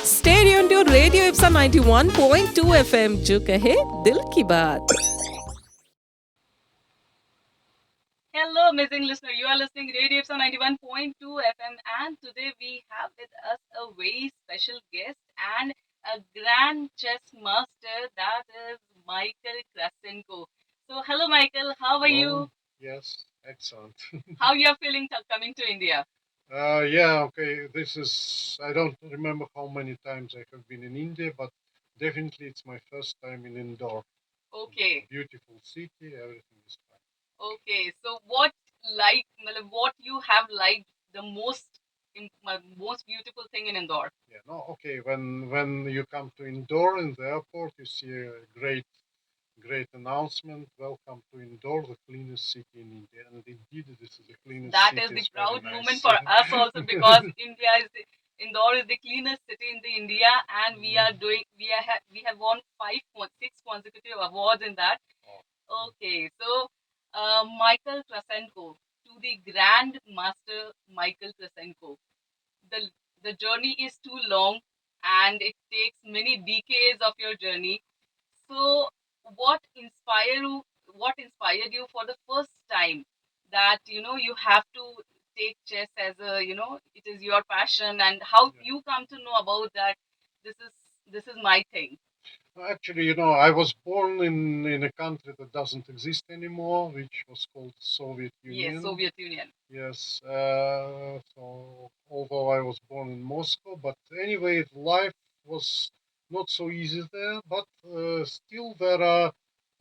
Stay tuned to Radio IPSA 91.2 FM. जो कहे दिल की बात. Hello, amazing listener. You are listening Radio IPSA 91.2 FM, and today we have with us a very special guest and a grand chess master, that is Michał Krasenkow. So, hello, Michael. How are you? Yes, excellent. How you are feeling coming to India? Yeah, okay. This is, I don't remember how many times I have been in India, but definitely it's my first time in Indore. Okay. Beautiful city, everything is fine. Okay. So, what you have liked the most, most beautiful thing in Indore? Yeah, no, okay. When you come to Indore in the airport, you see a great announcement. Welcome to Indore, the cleanest city in India. And indeed, this is the cleanest That city. is the It's proud very moment nice. for us also, because Indore is the cleanest city in the India, and we have won 6 consecutive awards in that. Okay, so Michał Krasenkow, to the Grand Master Michał Krasenkow. The journey is too long, and it takes many decades of your journey. So, what inspired you for the first time that you have to take chess as it is your passion, and how you come to know about that this is my thing? Actually, I was born in a country that doesn't exist anymore, which was called Soviet Union. Yes, Soviet Union. Yes. So although I was born in Moscow, but anyway, life was not so easy there. But still, there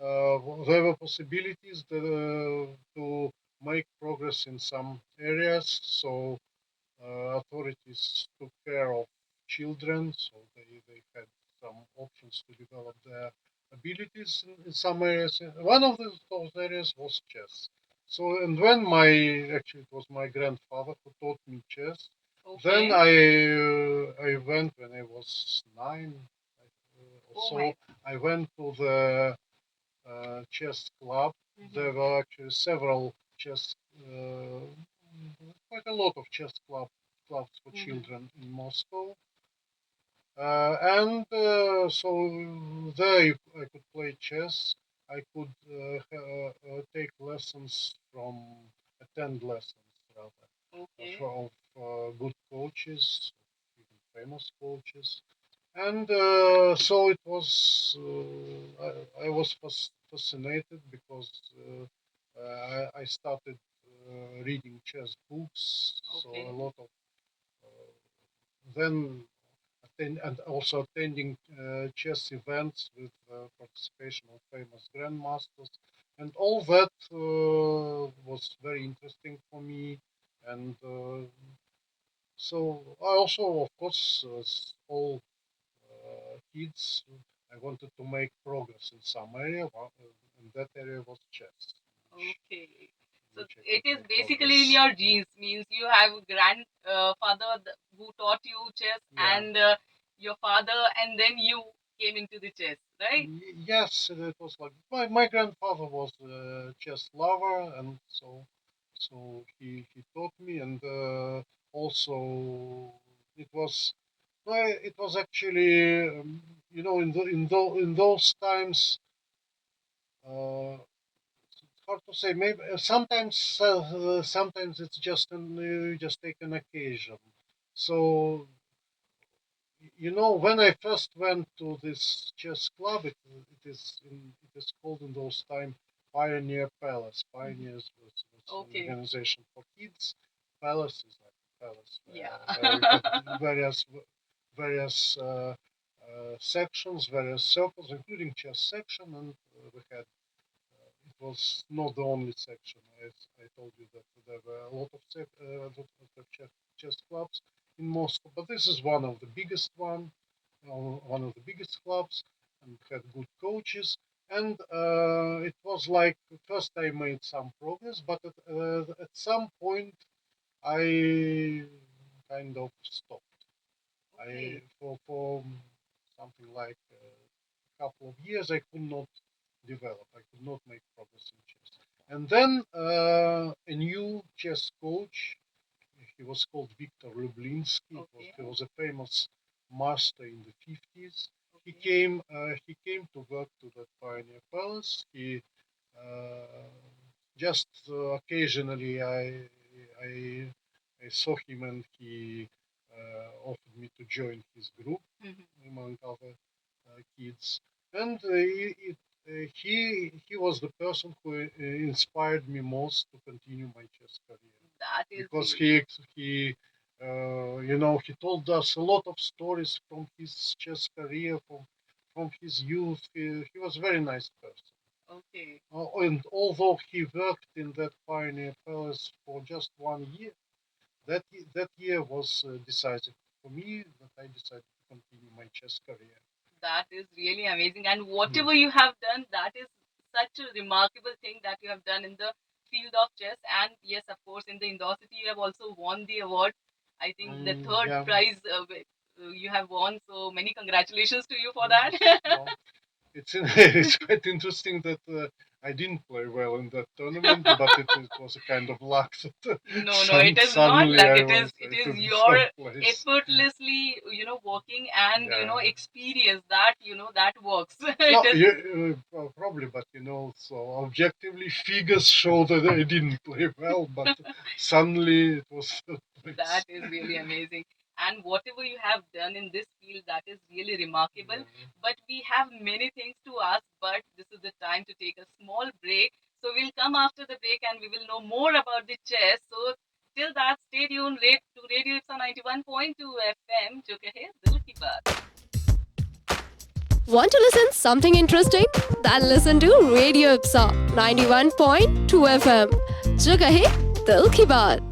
were possibilities to make progress in some areas. So authorities took care of children, so they had some options to develop their abilities in some areas. One of those areas was chess. So, and when actually it was my grandfather who taught me chess. Okay. Then I went when I was 9 or so. I went to the chess club. There were actually several chess, quite a lot of chess clubs for children in Moscow. And so there I could play chess. I could take lessons attend lessons rather, of good coaches, even famous coaches. And so it was, I was fascinated because I started reading chess books, so a lot of, then and also attending chess events with participation of famous grandmasters, and all that was very interesting for me. And so I also, of course, as all kids, I wanted to make progress in some area, and that area was chess. Okay. So it is basically in your genes, means you have a grandfather who taught you chess, and your father, and then you came into the chess, right? Yes, it was like my grandfather was a chess lover, and so he taught me, and also it was actually, in those times, it's hard to say. Maybe sometimes it's just you just take an occasion. So when I first went to this chess club, it is called in those time Pioneer Palace. Pioneers was an organization for kids. Palace is like a palace. Where we had various sections, various circles, including chess section, and we had. It was not the only section. As I told you that there were a lot of chess clubs in Moscow, but this is one of the biggest one of the biggest clubs, and had good coaches. And it was like first I made some progress, but at some point I kind of stopped. Okay. For something like a couple of years, I could not develop. I could not make progress in chess. And then a new chess coach, he was called Viktor Lublinsky. Okay. He was a famous master in the 50s. He Okay. came to work to that Pioneer Palace. He just occasionally I I saw him and he offered me to join his group among other kids. And he was the person who inspired me most to continue my chess career That is because really he told us a lot of stories from his chess career, from his youth. He was a very nice person. okay. And although he worked in that Pioneer Palace for just 1 year, that year was decisive for me that I decided to continue my chess career. That is really amazing. And whatever you have done, that is such a remarkable thing that you have done in the field of chess. And yes, of course, in the Indore city, you have also won the award. I think the third Yeah. prize you have won. So many congratulations to you for Yes. that. Well, it's quite interesting that I didn't play well in that tournament, but it was a kind of luck that No, it is not suddenly luck. I It is took the your third place. effortlessly, working and Yeah. experience that that works. No, It is probably, but so objectively, figures show that I didn't play well, but suddenly it was third that place. is really amazing. And whatever you have done in this field, that is really remarkable. Yeah. But we have many things to ask, but this is the time to take a small break. So we'll come after the break and we will know more about the chess. So till that, stay tuned to Radio IPSA 91.2 FM. जो कहे दिल की बात. Want to listen something interesting? Then listen to Radio IPSA 91.2 FM. जो कहे दिल की बात.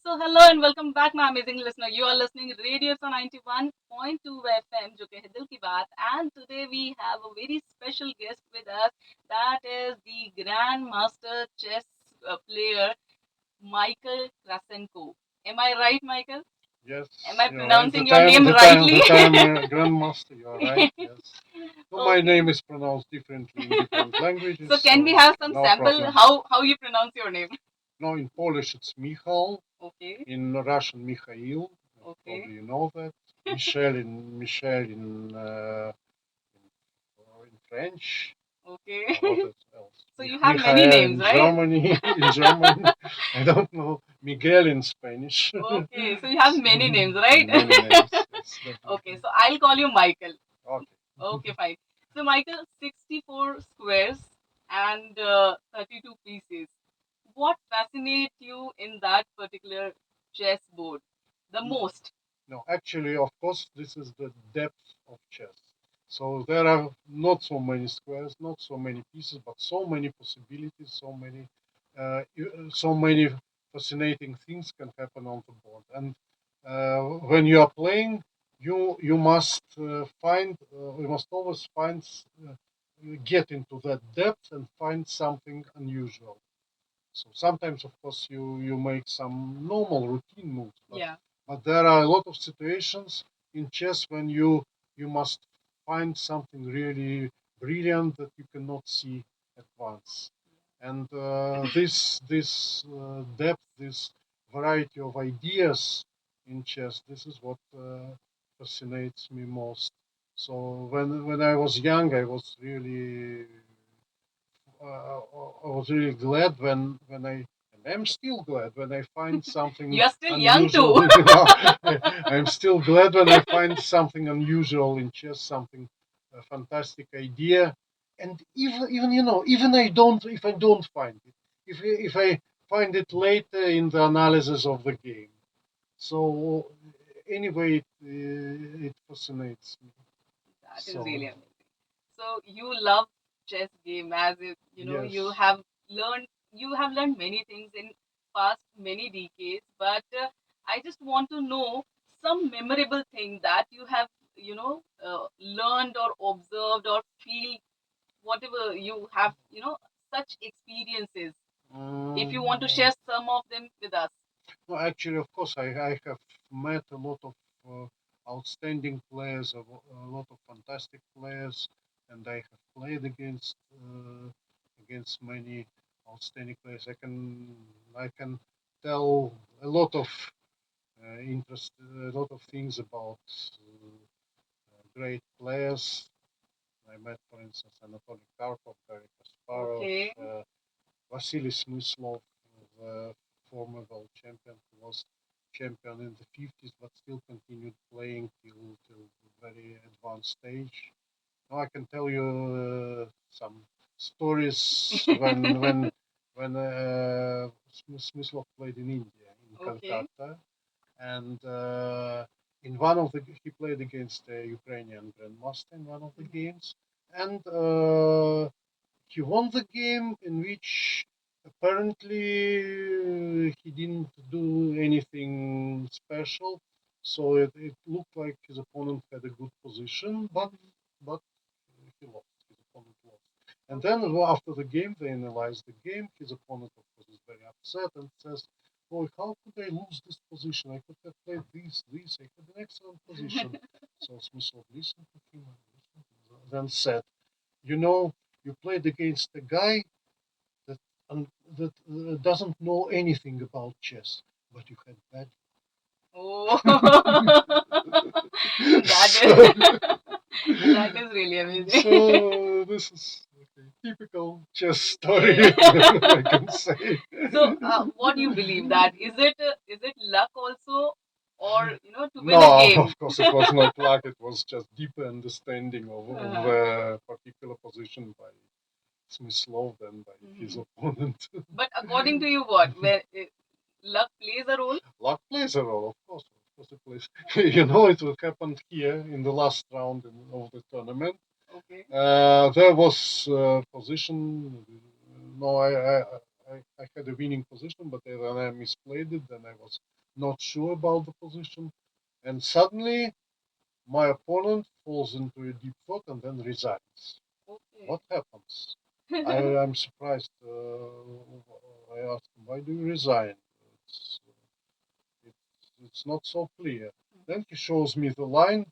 So hello and welcome back, my amazing listener. You are listening to Radio for 91.2 FM, जो कि है दिल की बात. And today we have a very special guest with us. That is the grandmaster chess player, Michał Krasenkow. Am I right, Michael? Yes, Am I you're right. pronouncing your name The rightly? time grandmaster, you're right. Yes. So my Okay. name is pronounced differently in different languages, So can we have some no sample problem. how you pronounce your name? No, in Polish it's Michal. Okay. In Russian, Mikhail. Okay. Probably you know that. Michel in French. Okay. What else? So you have many Michael names, in right? Germany. In German, I don't know. Miguel in Spanish. Okay, so you have many names, right? Many names. Yes, Okay, definitely. so I'll call you Michael. Okay. Okay, fine. So, Michael, 64 squares and 32 pieces. What fascinates you in that particular chessboard the most? No, actually, of course, this is the depth of chess. So there are not so many squares, not so many pieces, but so many possibilities, so many fascinating things can happen on the board. And when you are playing, you must you must always get into that depth and find something unusual. So sometimes, of course, you make some normal routine moves, Yeah. but there are a lot of situations in chess when you must find something really brilliant that you cannot see at once. And this depth, this variety of ideas in chess, this is what fascinates me most. So when I was young, I was really glad when and I'm still glad when I find something You are still young unusual. too. I'm still glad when I find something unusual in chess, something a fantastic idea, and even even if I don't find it, if I find it later in the analysis of the game. So anyway, it fascinates me. That is So really amazing. So you love chess game as if yes. you have learned many things in past many decades. But I just want to know some memorable thing that you have learned or observed or feel whatever you have such experiences. If you want to Um, share some of them with us. No, actually, of course, I have met a lot of outstanding players, a lot of fantastic players, and I have played against many outstanding players. I can tell a lot of a lot of things about great players. I met, for instance, Anatoly Karpov, Garry Kasparov, Okay. Vasily Smyslov, the former world champion, who was champion in the 50s, but still continued playing till very advanced stage. Now I can tell you some stories when Smyslov played in India, in Okay. Calcutta, and in one of the he played against a Ukrainian grandmaster in one of the games, and he won the game in which apparently he didn't do anything special, so it looked like his opponent had a good position, but he lost. His opponent lost. And then after the game, they analyzed the game. His opponent, of course, is very upset and says, "Boy, how could I lose this position? I could have played this. I had an excellent position." So Smyslov listened to him and then said, "You know, you played against a guy that that doesn't know anything about chess, but you had bad." Oh, that So, is that is really amazing. so this is typical chess story, Yeah. I can say. So, what do you believe that is it luck also, or to win a No, game? of course it was not luck. It was just deeper understanding of Uh-huh. the particular position by Smyslov than by his Mhm. opponent. But according to you, what where luck plays a role? Luck plays a role, of course. Of course it plays. You know, it happened here in the last round of the tournament. Okay. There was position. No, I had a winning position, but then I misplayed it. Then I was not sure about the position, and suddenly my opponent falls into a deep thought and then resigns. Okay. What happens? I'm surprised. I asked him, "Why do you resign? It's, it's not so clear." Then he shows me the line.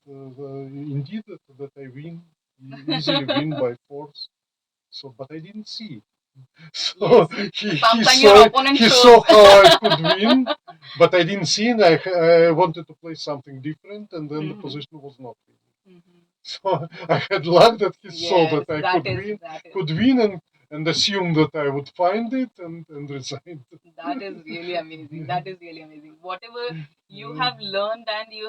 Indeed, that I win, easily win by force. So, but I didn't see it. So Yes. Sometimes your opponent he shows. saw how I could win, but I didn't see it. I wanted to play something different, and then the Mhm. position was not winning. Mhm. So I had luck that he saw Yes, that I that is that is could win, and assumed that I would find it, and resigned. that is really amazing. That is really amazing. Whatever you Yeah. have learned and you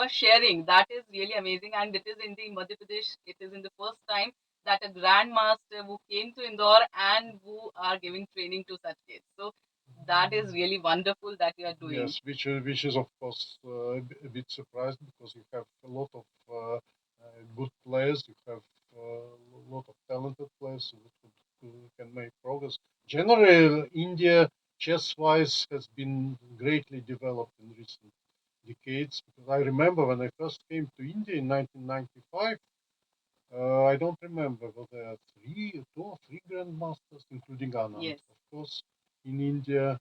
are sharing, that is really amazing. And it is in the Madhya Pradesh. It is in the first time that a grandmaster who came to Indore and who are giving training to such kids. So that is really wonderful that you are doing. Yes, which is of course a bit surprised because you have a lot of good players, you have a lot of talented players who can make progress. Generally, India chess-wise has been greatly developed in recent decades. Because I remember when I first came to India in 1995, I don't remember, but there are two or three grandmasters, including Anand, Yes. of course, in India.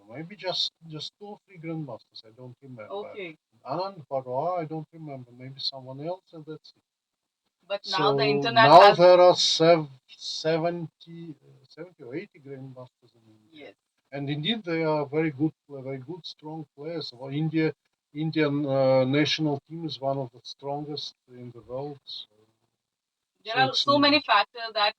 Maybe just two or three grandmasters. I don't remember. Okay. Anand Barua, I don't remember. Maybe someone else, and that's it. But now the So internet now has. there are 70 or 80 grandmasters in India, Yes. and indeed they are very good, strong players. Well, Indian national team is one of the strongest in the world. There So are it's so many factors that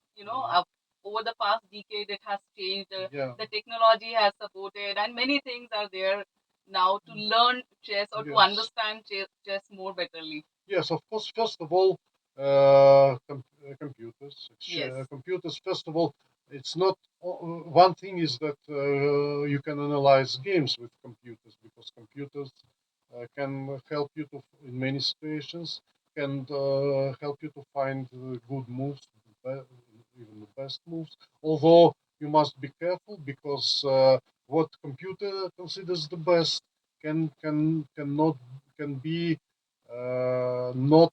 over the past decade it has changed. Yeah. The technology has supported, and many things are there now to learn chess or to Yes. understand chess more betterly. Yes, of course. First of all, computers. Yes. Computers. First of all, it's not one thing is that you can analyze games with computers because computers can help you to in many situations can help you to find good moves, even the best moves. Although you must be careful because what computer considers the best cannot can be not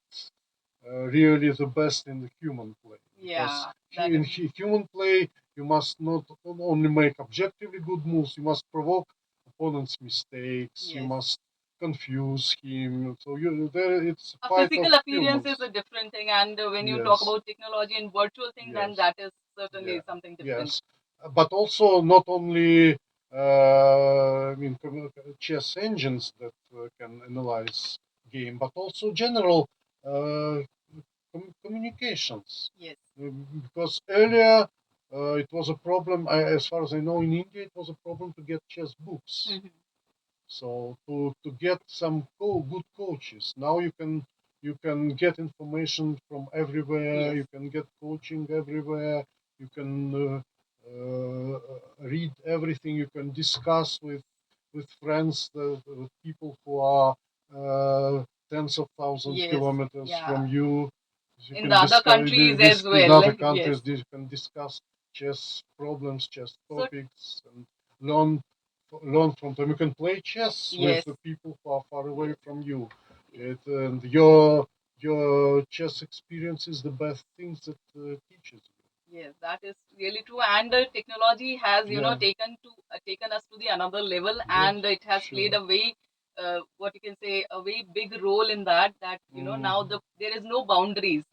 really the best in the human play. Because Yeah, that is. human play, you must not only make objectively good moves, you must provoke opponent's mistakes, you Yes. must confuse him. So there it's A a fight of physical appearance is humans. a different thing, and when you talk Yes, about technology and virtual thing, then yes, that is certainly yeah, something different. yes. But also not only I mean chess engines that can analyze game, but also general uh, communications. Yes. Because earlier it was a problem, as far as I know, in India, it was a problem to get chess books. Mm-hmm. So to get some good coaches, now you can get information from everywhere. Yes. You can get coaching everywhere. You can read everything. You can discuss with friends, with people who are tens of thousands Yes. kilometers Yeah. from you. You In can the other discuss countries this as in well. other countries. Yes. You can discuss chess problems, chess So topics, and learn from them. You can play chess with yes. the people who are far away Yes. from you. Yes. And your chess experience is the best things that teaches you. Yes, that is really true. And technology has, Yeah, taken us to the another level, yeah, and it has played sure. a very, what you can say, a very big role in that. That now Mm, there is no boundaries,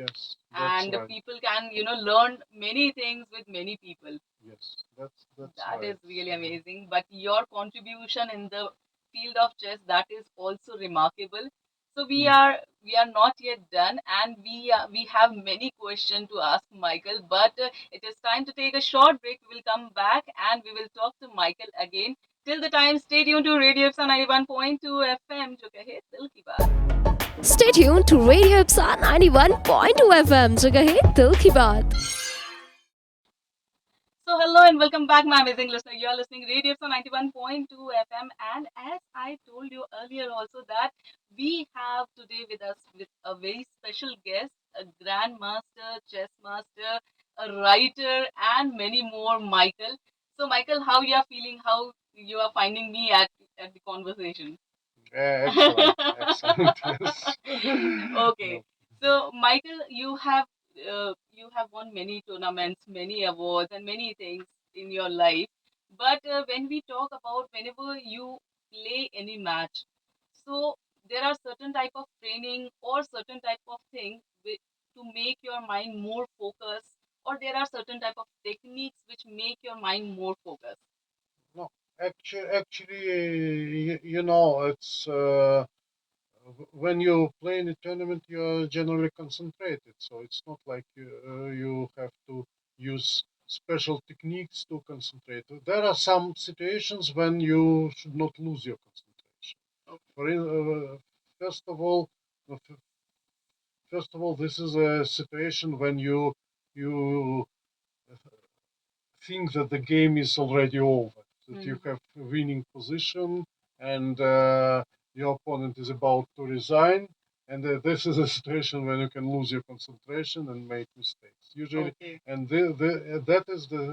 yes, that's and right. people can learn many things with many people. Yes, that's That right. is really So, amazing. But your contribution in the field of chess, that is also remarkable. So mm, we are not yet done, and we have many questions to ask Michael. But it is time to take a short break. We will come back and we will talk to Michael again. Till the time, stay tuned to Radio IPSA 91.2 FM. जो कहे दिल की बात. Stay tuned to Radio IPSA 91.2 FM. जगह है दिल की बात. So hello and welcome back, my amazing listener. You are listening Radio for 91.2 FM, and as I told you earlier, also that we have today with us with a very special guest, a grandmaster, chess master, a writer, and many more. Michael. So Michael, how you are feeling? How you are finding me at the conversation? excellent, excellent. Yes. Okay. No, So, Michael, you have won many tournaments, many awards, and many things in your life. But when we talk about whenever you play any match, so there are certain type of training or certain type of thing to make your mind more focused, or there are certain type of techniques which make your mind more focused. no. Actually, it's when you play in a tournament, you're generally concentrated. So it's not like you have to use special techniques to concentrate. There are some situations when you should not lose your concentration. Okay. First of all, uh, f- first of all, this is a situation when you think that the game is already over, that you have a winning position, and your opponent is about to resign. And this is a situation when you can lose your concentration and make mistakes. Usually, Okay. and that is the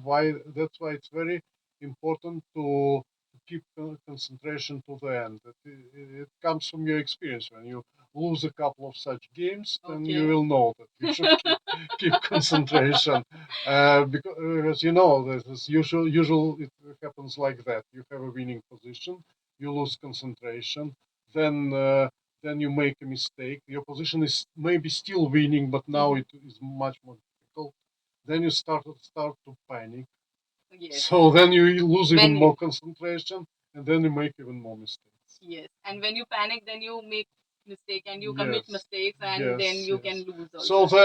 why that's why it's very important to keep concentration to the end. It comes from your experience. When you lose a couple of such games, then you Okay. will know that you should keep concentration. Because this is usual it happens like that. You have a winning position, you lose concentration, then then you make a mistake. Your position is maybe still winning, but now it is much more difficult. Then you start to panic. Yes. So then you lose even When more concentration, and then you make even more mistakes. yes, and when you panic, then you make mistake and you commit Yes, mistakes, and then yes, you can yes. lose So also.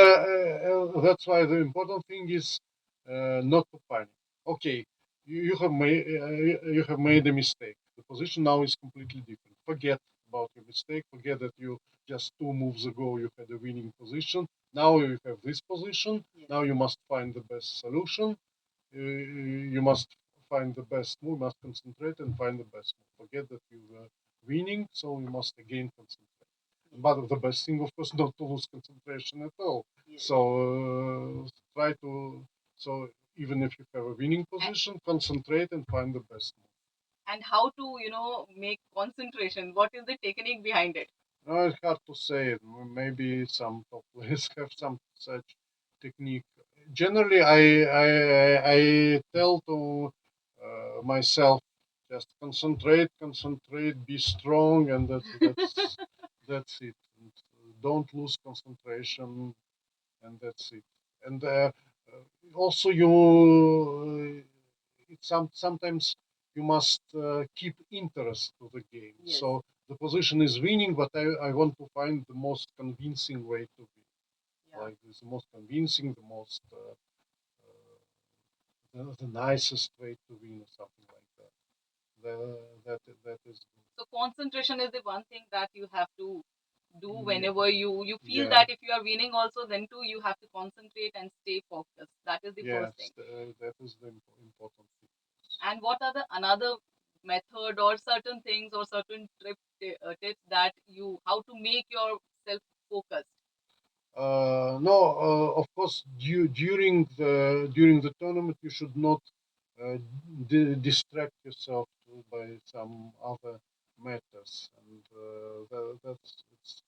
that's why the important thing is not to panic. Okay, you have made a mistake. The position now is completely different. Forget about your mistake. Forget that you just 2 moves ago you had a winning position. Now you have this position. Yes. Now you must find the best solution. You must find the best move. Must concentrate and find the best move. Forget that you were winning, so you must again concentrate. But the best thing, of course, not to lose concentration at all. Yes. So try to. So even if you have a winning position, concentrate and find the best move. And how to make concentration? What is the technique behind it? No, it's hard to say. Maybe some top players have some such technique. Generally, I tell to myself just concentrate, be strong, and that's it. And don't lose concentration, and that's it. And also, sometimes you must keep interest to the game. Yes. So the position is winning, but I want to find the most convincing way to win. Yeah. Like it's the most convincing, the most the nicest way to win, or something like that. That is. So concentration is the one thing that you have to do Yeah. whenever you feel Yeah. that if you are winning also, then too you have to concentrate and stay focused. That is the first Yes, thing. that is the important thing. And what are the another method or certain things or certain tips that you how to make yourself focused? No, of course, during the tournament, you should not distract yourself by some other matters, and that's it's,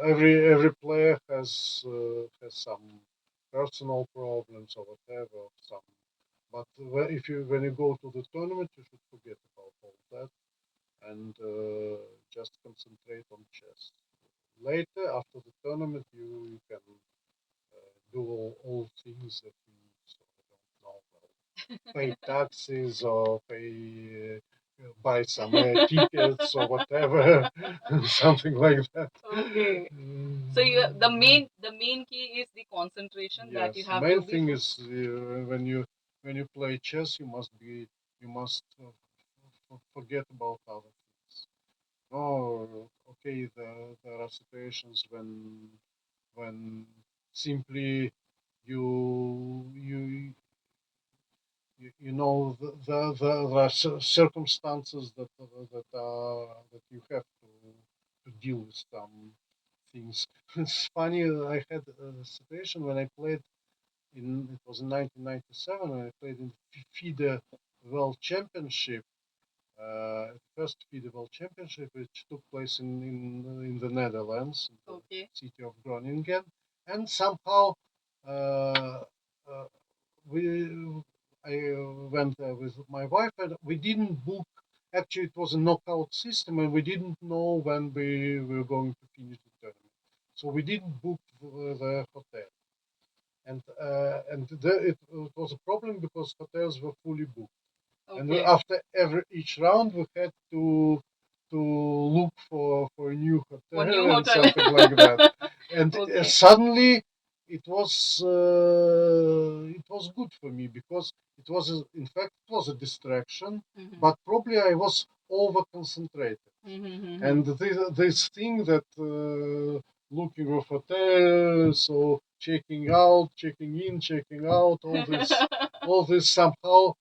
every player has some personal problems or whatever. Some, but when you go to the tournament, you should forget about all that and just concentrate on chess. Later, after the tournament, you can do all things that you sort of don't know. Well, pay taxes or buy some tickets or whatever, something like that. Okay. So the main key is the concentration that you Yes, have main to be. thing is when you play chess, you must forget about other things. Oh, okay. There are situations when simply you you know there are circumstances that you have to deal with some things. It's funny. I had a situation when I played it was in 1997 when I played in FIDE World Championship, first FIDE World Championship, which took place in the Netherlands, in the Okay. city of Groningen, and somehow uh, uh, we I went there with my wife, and we didn't book. Actually, it was a knockout system, and we didn't know when we were going to finish the tournament, so we didn't book the hotel. It was a problem because hotels were fully booked. And Okay. after each round, we had to look for a new For hotel new and hotel. something like that. And Okay. suddenly, it was good for me because in fact, it was a distraction. But probably I was over concentrated. And this thing that looking for hotels or checking out, checking in, checking out, all this somehow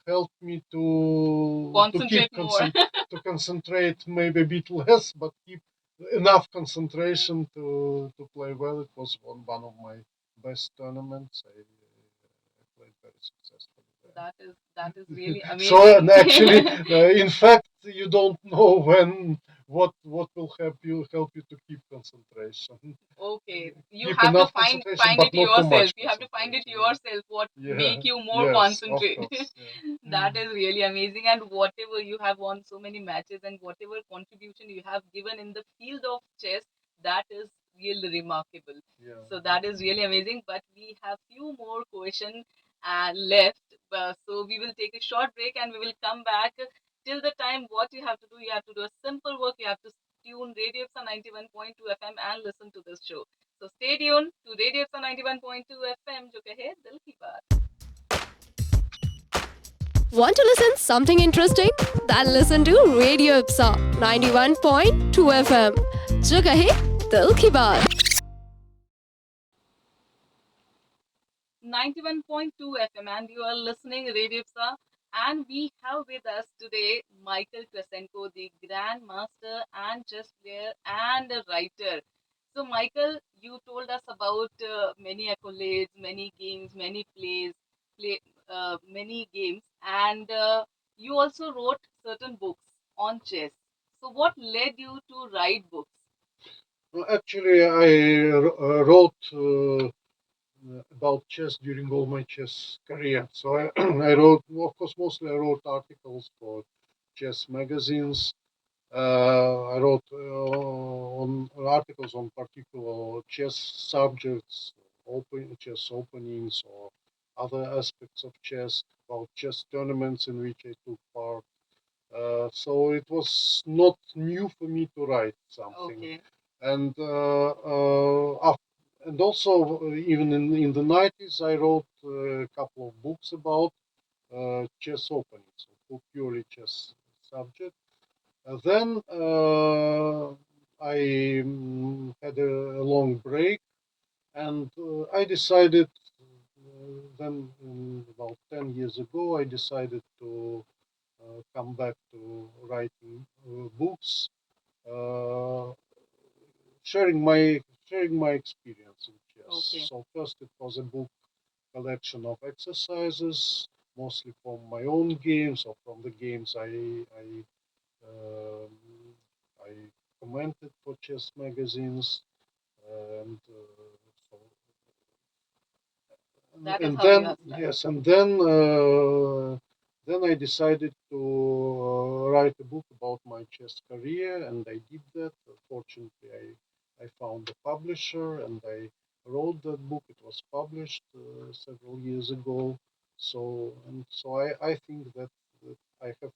helped me to keep Concentrate more. to concentrate maybe a bit less, but keep enough concentration to play well. It was one of my best tournaments. I played very successfully there. That is really So amazing. and actually, in fact, you don't know when what will help you to keep concentration. Okay, you Keep have to enough find concentration, it but not too yourself. much You have to find it concentration. yourself. What Yeah. make you more Yes, concentrate? of course. Yeah. That is really amazing. And whatever you have won so many matches and whatever contribution you have given in the field of chess, that is really remarkable. Yeah. So that is really amazing. But we have few more questions left. So we will take a short break and we will come back. Till the time, what you have to do, you have to do a simple work. You have to tune Radio IPSA 91.2 FM and listen to this show. So stay tuned to Radio IPSA 91.2 FM. जो कहे दिल की बात. Want to listen something interesting? Then listen to Radio IPSA 91.2 FM. जो कहे दिल की बात. 91.2 FM and you are listening Radio IPSA. And we have with us today Michał Krasenkow, the grandmaster and chess player and a writer. So, Michał, you told us about many accolades, many games, many many games, and you also wrote certain books on chess. So, what led you to write books? Well, actually, I wrote about chess during all my chess career. So I wrote, of course, mostly I wrote articles for chess magazines. I wrote on articles on particular chess subjects, chess openings, or other aspects of chess, about chess tournaments in which I took part. So it was not new for me to write something. Okay. And and also even in the 90s, I wrote a couple of books about chess openings, so purely chess subject. Then I had a long break, and I decided then about 10 years ago, I decided to come back to writing books, uh, sharing my experience in chess. Okay. So first it was a book collection of exercises, mostly from my own games or from the games um, I commented for chess magazines, and so That is and how you then have started. yes, and then I decided to write a book about my chess career, and I did that. Fortunately, I found a publisher, and I wrote that book. It was published several years ago. So I think that I have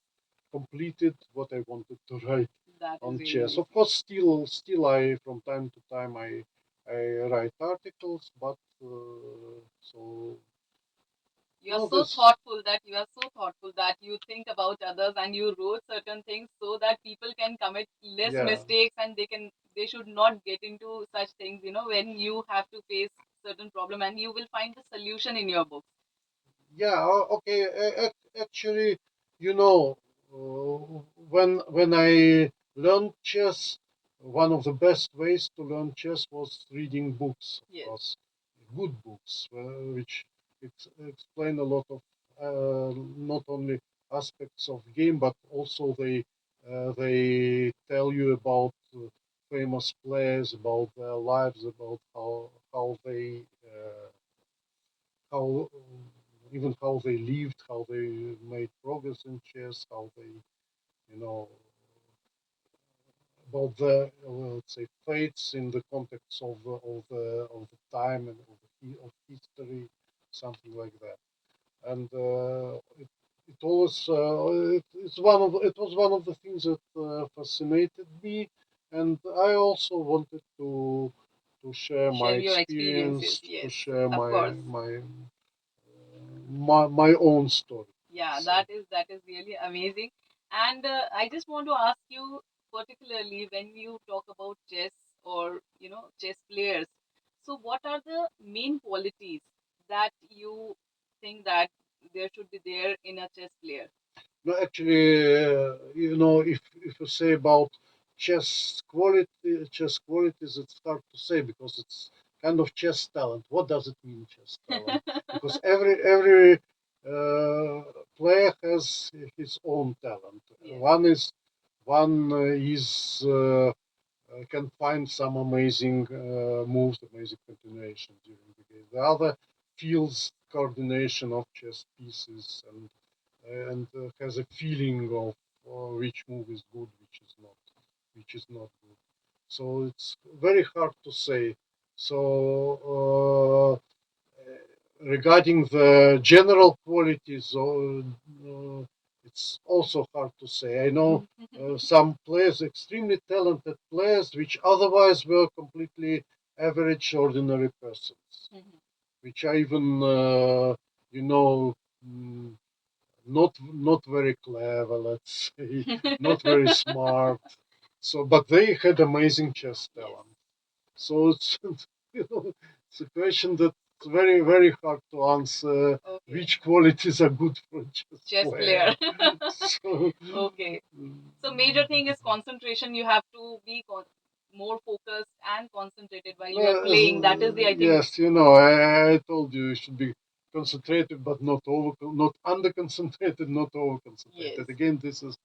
completed what I wanted to write That is on really chess. Of amazing. course, still I from time to time I write articles, but so You are no, so this thoughtful that you think about others and you wrote certain things so that people can commit less yeah mistakes and they should not get into such things, when you have to face certain problem and you will find the solution in your book. yeah okay. Actually, you know, when I learned chess, one of the best ways to learn chess was reading books, of Yes. course, good books, which explain a lot of not only aspects of game, but also they tell you about famous players, about their lives, about how they how even how they lived, how they made progress in chess, how they, you know, about the let's say fates in the context of the time and of history, something like that. And it always it was one of the things that fascinated me, and I also wanted to share my Share your experience, experiences. to Yes, share of course. my own story. Yeah, So, that is really amazing. And I just want to ask you, particularly when you talk about chess or chess players. So, what are the main qualities that you think that there should be there in a chess player? no, actually, if you say about chess qualities, it's hard to say because it's kind of chess talent. What does it mean, chess talent? Because every player has his own talent. Yes. One is can find some amazing moves, amazing continuation during the game. The other feels coordination of chess pieces and has a feeling of which move is good, which is not good. So it's very hard to say. So regarding the general qualities, it's also hard to say. I know some players, extremely talented players, which otherwise were completely average, ordinary persons, which are even, you know, mm, not very clever, let's say, not very smart. So, but they had amazing chess Yes. talent. So it's it's a question that's very hard to answer. Okay. Which qualities are good for a Chess player? player. So, Okay. So major thing is concentration. You have to be more focused and concentrated while you are playing. That is the, I think. yes, I told you you should be concentrated, but not under concentrated, not over concentrated. Yes. Again, this is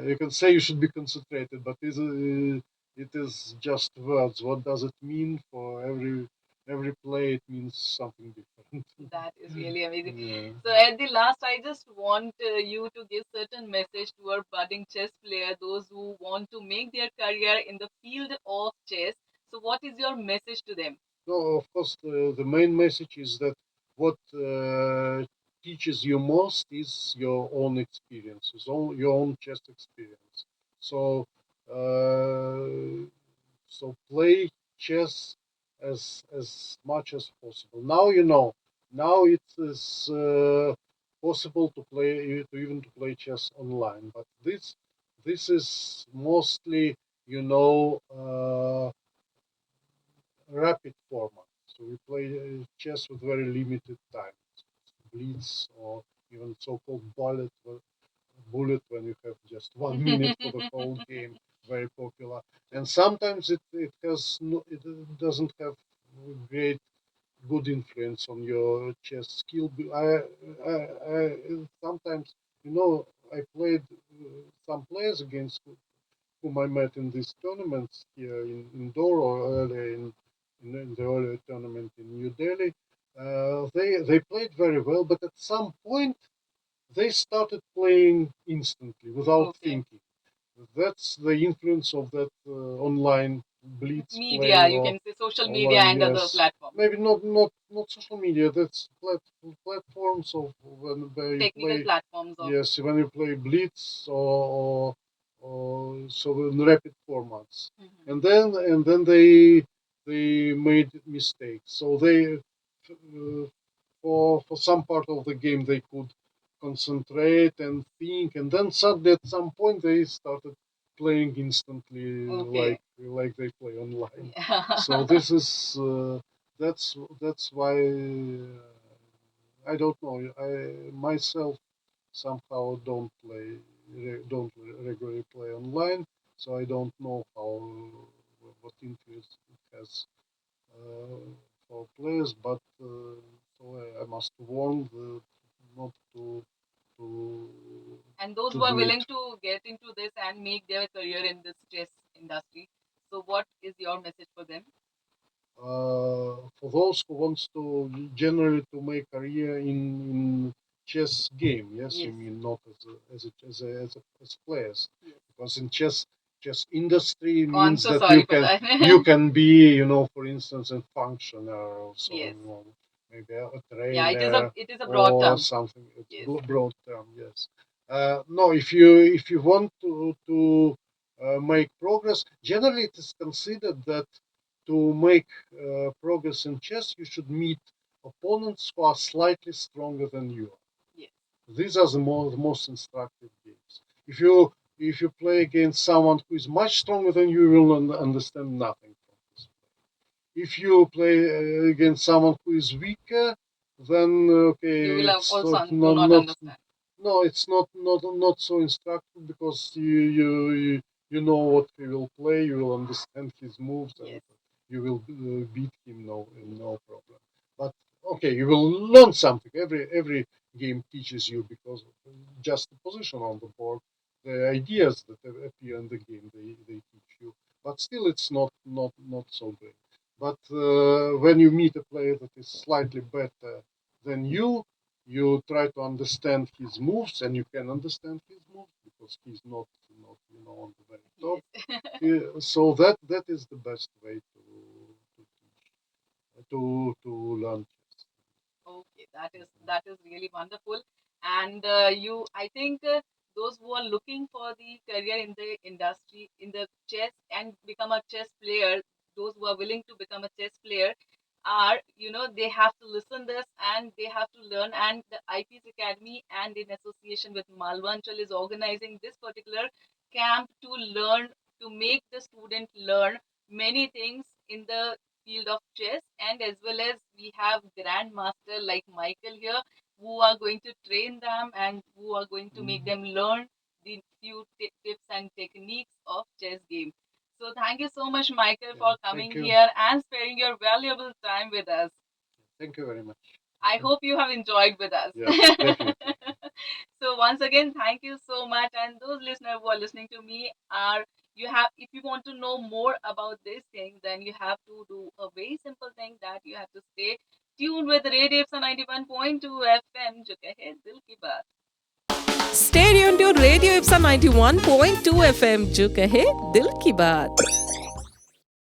you can say you should be concentrated, but it is just words. What does it mean for every play? It means something different. That is really amazing. Yeah. So at the last, I just want you to give certain message to our budding chess player, those who want to make their career in the field of chess. So what is your message to them? No, of course, the main message is that what teaches you most is your own experiences, your own chess experience. So so play chess as much as possible. Now you know. Now it is possible to play to play chess online, but this is mostly rapid format. So we play chess with very limited time, blitz or even so-called bullet when you have just 1 minute for the whole game. Very popular, and sometimes it has it doesn't have great good influence on your chess skill. I sometimes I played some players against whom I met in these tournaments here in Doro earlier in the earlier tournament in New Delhi. They played very well, but at some point they started playing instantly without thinking. That's the influence of that online blitz media, play, you or can say social online, media and other yes. platforms. Maybe not social media. That's platforms of where you Technical play. platforms of Yes, when you play blitz or so in rapid formats, and then they made mistakes. So they for some part of the game they could concentrate and think, and then suddenly at some point they started playing instantly, Okay. like they play online. Yeah. So this is that's why I don't know. I myself somehow don't regularly play online, so I don't know how what influence it has for players. But so I must warn not to And those to who are do willing it. to get into this and make their career in this chess industry, so what is your message for them? For those who wants to generally to make career in chess game, yes, you Yes. mean not as players, Yes. because in chess industry Oh, I'm means so that sorry for that. you can be for instance a functioner or so, Yes. maybe a Yeah, trainer it is a broad or term. something. It's Yes. broad term, yes. No, if you want to make progress, generally it is considered that to make progress in chess, you should meet opponents who are slightly stronger than you. Yes. These are the most instructive games. If you play against someone who is much stronger than you, you will understand nothing from this play. If you play against someone who is weaker, then okay, You will it's also do not, not not understand. no, it's not so instructive because you know what he will play, you will understand his moves, and Yes. you will beat him no problem. But okay, you will learn something. Every game teaches you because just the position on the board, the ideas that appear in the game, they teach you. But still, it's not so great. But when you meet a player that is slightly better than you try to understand his moves, and you can understand his moves because he's not on the very top. Yes. So that is the best way to learn chess. Okay, that is really wonderful. And I think those who are looking for the career in the industry, in the chess and become a chess player, those who are willing to become a chess player are, they have to listen this and they have to learn. And the IPS Academy and in association with Malvanchal is organizing this particular camp to learn, to make the student learn many things in the field of chess, and as well as we have grandmaster like Michael here who are going to train them and who are going to make them learn the few tips and techniques of chess game. So thank you so much, Michael, for coming Thank you. here and sparing your valuable time with us. Thank you very much. I hope you have enjoyed with us. Yes, definitely. So once again, thank you so much. And those listeners who are listening to me are, if you want to know more about this thing, then you have to do a very simple thing, that you have to stay tuned with Radio IPSA 91.2 FM. जो कहे दिल की बात. Stay tuned to Radio IPSA 91.2 FM जो कहे दिल की बात.